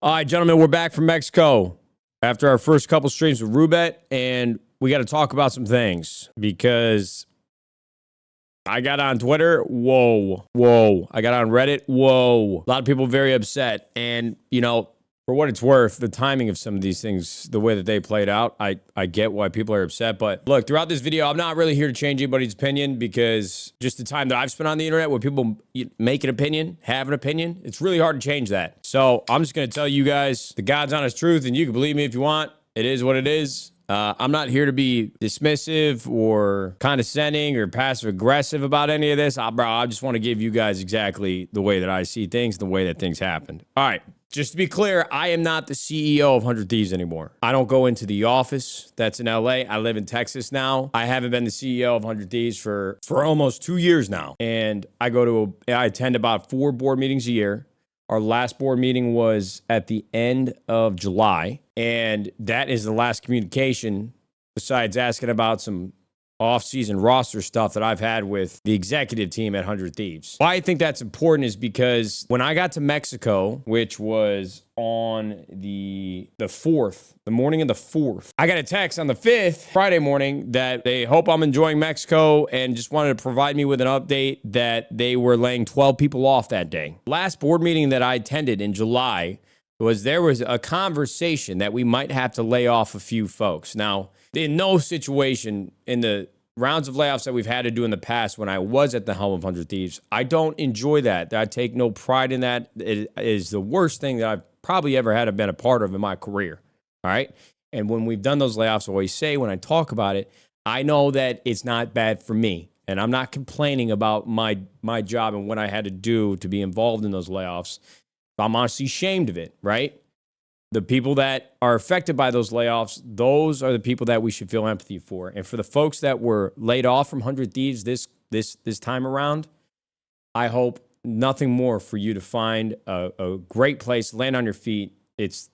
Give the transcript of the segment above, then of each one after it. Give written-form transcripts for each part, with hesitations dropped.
All right, gentlemen, we're back from Mexico after our first couple streams with Rubet, and we got to talk about some things because I got on Twitter, whoa. I got on Reddit, whoa. A lot of people very upset, and, you know, for what it's worth, the timing of some of these things, the way that they played out, I get why people are upset. But look, throughout this video, I'm not really here to change anybody's opinion because just the time that I've spent on the internet where people make an opinion, have an opinion, it's really hard to change that. So I'm just going to tell you guys the God's honest truth, and you can believe me if you want. It is what it is. I'm not here to be dismissive or condescending or passive aggressive about any of this. I just want to give you guys exactly the way that I see things, the way that things happened. All right. Just to be clear, I am not the CEO of 100 Thieves anymore. I don't go into the office that's in LA. I live in Texas now. I haven't been the CEO of 100 Thieves for almost 2 years now. And I attend about 4 board meetings a year. Our last board meeting was at the end of July. And that is the last communication besides asking about some off-season roster stuff that I've had with the executive team at 100 Thieves. Why I think that's important is because when I got to Mexico, which was on the 4th, the morning of the 4th, I got a text on the 5th, Friday morning, that they hope I'm enjoying Mexico and just wanted to provide me with an update that they were laying 12 people off that day. Last board meeting that I attended in July there was a conversation that we might have to lay off a few folks. Now, in no situation in the rounds of layoffs that we've had to do in the past when I was at the helm of 100 Thieves, I don't enjoy that. I take no pride in that. It is the worst thing that I've probably ever had been a part of in my career. All right. And when we've done those layoffs, I always say when I talk about it, I know that it's not bad for me. And I'm not complaining about my job and what I had to do to be involved in those layoffs. I'm honestly ashamed of it, right? The people that are affected by those layoffs, those are the people that we should feel empathy for. And for the folks that were laid off from 100 Thieves this time around, I hope nothing more for you to find a great place, land on your feet. It's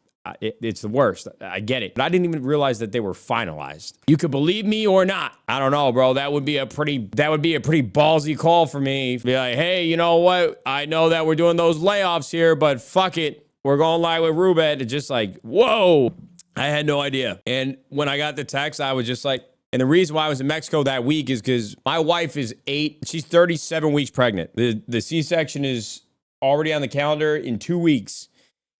the worst. I get it. But I didn't even realize that they were finalized. You could believe me or not. I don't know, bro. That would be a pretty ballsy call for me. Be like, hey, you know what? I know that we're doing those layoffs here, but fuck it. We're going live with Rubet. It's just like, whoa. I had no idea. And when I got the text, I was just like, and the reason why I was in Mexico that week is because my wife is 8. She's 37 weeks pregnant. The C-section is already on the calendar in 2 weeks.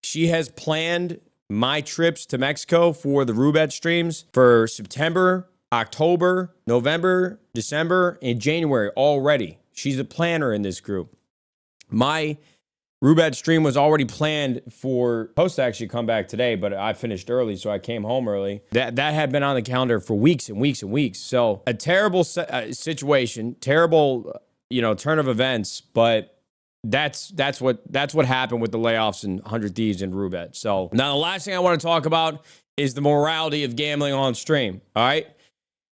She has planned my trips to Mexico for the Rubet streams for September, October, November, December, and January already. She's a planner in this group. My Rubet stream was already planned for supposed to actually come back today, but I finished early, so I came home early. That had been on the calendar for weeks and weeks and weeks. So a terrible situation, terrible, turn of events, but that's what happened with the layoffs in 100 Thieves and Rubet. So now the last thing I want to talk about is the morality of gambling on stream. All right,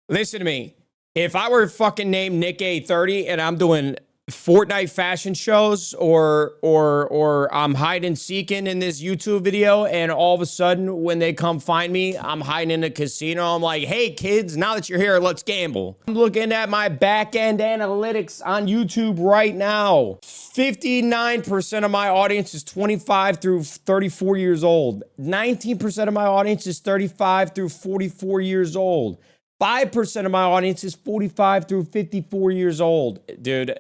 listen to me. If I were fucking named Nick A30 and I'm doing Fortnite fashion shows or I'm hide and seeking in this YouTube video, and all of a sudden when they come find me, I'm hiding in a casino. I'm like, hey kids, now that you're here, let's gamble. I'm looking at my back end analytics on YouTube right now. 59% of my audience is 25 through 34 years old. 19% of my audience is 35 through 44 years old. 5% of my audience is 45 through 54 years old. Dude,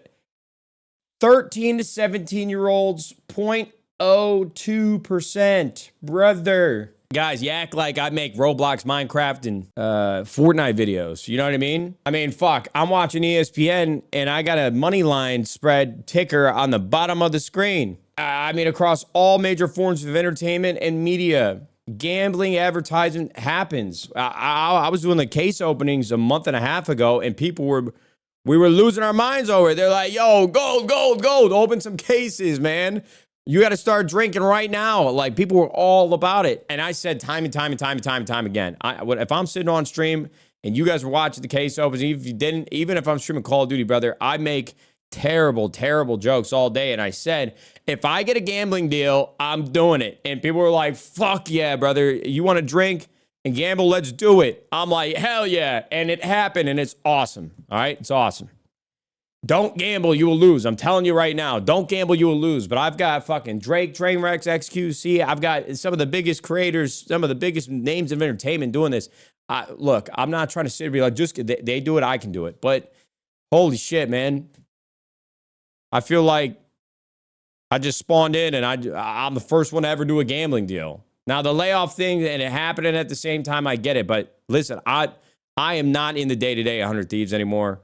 13 to 17-year-olds, 0.02%. Brother. Guys, you act like I make Roblox, Minecraft, and Fortnite videos. You know what I mean? I mean, fuck. I'm watching ESPN, and I got a money line spread ticker on the bottom of the screen. I mean, across all major forms of entertainment and media, gambling advertising happens. I was doing the case openings a month and a half ago, and we were losing our minds over it. They're like, yo, gold. Open some cases, man. You got to start drinking right now. Like, people were all about it. And I said time and time again, if I'm sitting on stream and you guys were watching the case opens, even if I'm streaming Call of Duty, brother, I make terrible jokes all day. And I said, if I get a gambling deal, I'm doing it. And people were like, fuck yeah, brother. You want to drink and gamble? Let's do it. I'm like, hell yeah. And it happened, and it's awesome. All right? It's awesome. Don't gamble, you will lose. I'm telling you right now, don't gamble, you will lose. But I've got fucking Drake, Trainwrecks, XQC. I've got some of the biggest creators, some of the biggest names of entertainment doing this. Look, I'm not trying to sit and be like, just they do it, I can do it. But holy shit, man. I feel like I just spawned in and I'm the first one to ever do a gambling deal. Now, the layoff thing and it happening at the same time, I get it. But listen, I am not in the day-to-day 100 Thieves anymore.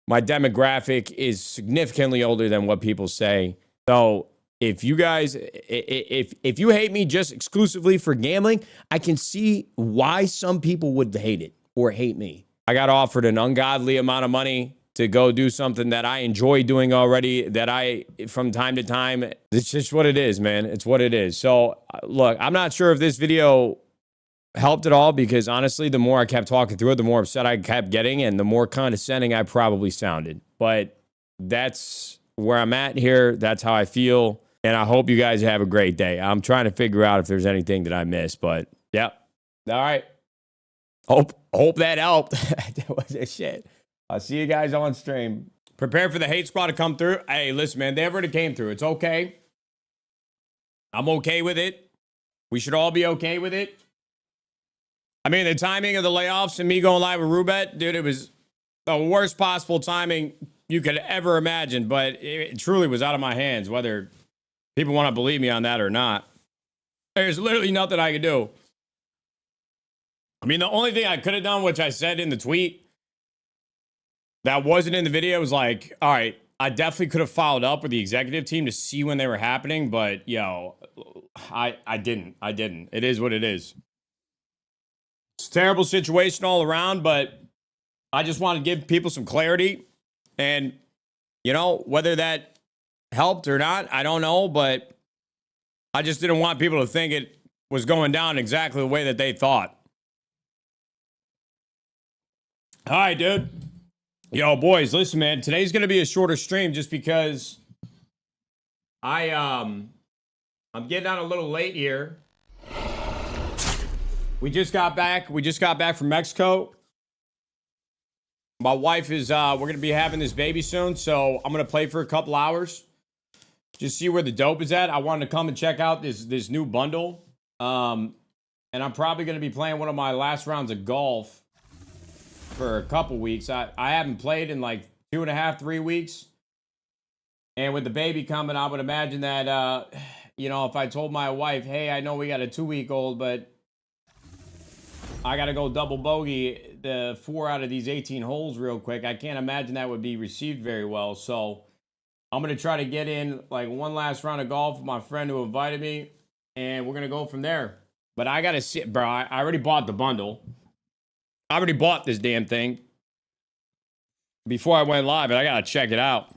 My demographic is significantly older than what people say. So if you guys, if you hate me just exclusively for gambling, I can see why some people would hate it or hate me. I got offered an ungodly amount of money to go do something that I enjoy doing already, that I, from time to time, it's just what it is, man. It's what it is. So look, I'm not sure if this video helped at all, because honestly, the more I kept talking through it, the more upset I kept getting and the more condescending I probably sounded. But that's where I'm at here. That's how I feel. And I hope you guys have a great day. I'm trying to figure out if there's anything that I missed, but yeah. All right. Hope that helped. That was a shit. I'll see you guys on stream. Prepare for the hate squad to come through. Hey, listen, man, they already came through. It's okay. I'm okay with it. We should all be okay with it. I mean, the timing of the layoffs and me going live with Rubet, dude, it was the worst possible timing you could ever imagine, but it truly was out of my hands, whether people want to believe me on that or not. There's literally nothing I could do. I mean, the only thing I could have done, which I said in the tweet, that wasn't in the video, was like, all right, I definitely could have followed up with the executive team to see when they were happening, but yo, I didn't. It is what it is. It's a terrible situation all around, but I just want to give people some clarity. And, you know, whether that helped or not, I don't know, but I just didn't want people to think it was going down exactly the way that they thought. All right, dude. Yo, boys, listen, man. Today's going to be a shorter stream just because I'm getting on a little late here. We just got back. We just got back from Mexico. My wife is, we're going to be having this baby soon, so I'm going to play for a couple hours. Just see where the dope is at. I wanted to come and check out this new bundle. And I'm probably going to be playing one of my last rounds of golf for a couple weeks. I haven't played in like 2.5, 3 weeks. And with the baby coming, I would imagine that, you know, if I told my wife, hey, I know we got a 2-week-old, but I got to go double bogey the 4 out of these 18 holes real quick, I can't imagine that would be received very well. So I'm going to try to get in like one last round of golf with my friend who invited me, and we're going to go from there. But I got to sit, bro. I already bought the bundle. I already bought this damn thing before I went live, and I got to check it out.